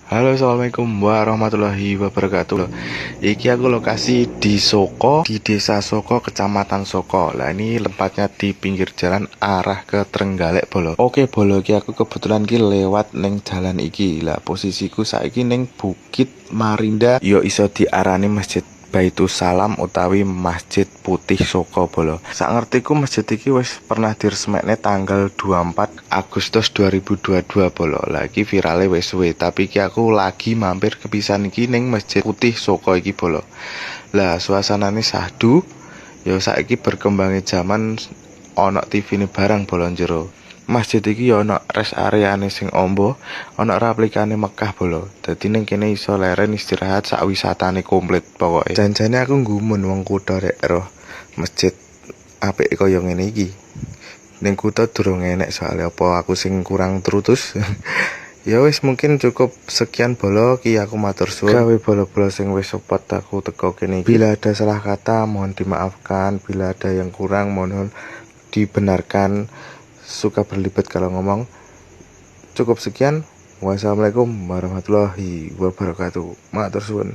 Halo, assalamualaikum warahmatullahi wabarakatuh. Iki aku lokasi di Soko, di Desa Soko, Kecamatan Soko. Lah ini tempatnya di pinggir jalan arah ke Trenggalek Bolo. Oke Bolo, iki aku kebetulan ki lewat neng jalan iki. Lah posisiku saiki neng Bukit Marinda. Yo iso diarani Masjid Baitus Salam utawi Masjid Putih Soko Bolo. Sak ngertiku masjid iki wis pernah diresmekne tanggal 24 Agustus 2022 Bolo. Lagi virale wis suwe, tapi iki aku lagi mampir kepisan iki ning Masjid Putih Soko iki Bolo. Lah suasanane sahdu, ya saiki berkembangnya zaman ana TV-ne barang Bolo njero. Masjid iki ya ana rest areane sing ombo, ana replikane Mekah Bolo. Dadi ning kene iso leren istirahat sak wisatane komplit pokoke. Janjane aku nggumun wong kutha rek roh masjid apik kaya ngene iki. Ning kutha durung enek soalnya apa aku sing kurang trutus. Ya wis mungkin cukup sekian Bolo ki aku matur suwun gawe bolo-bolo sing wis support aku teko kene. Bila ada salah kata mohon dimaafkan, bila ada yang kurang mohon dibenarkan. Suka berlibat kalau ngomong. Cukup sekian. Wassalamualaikum warahmatullahi wabarakatuh. Matur suwun.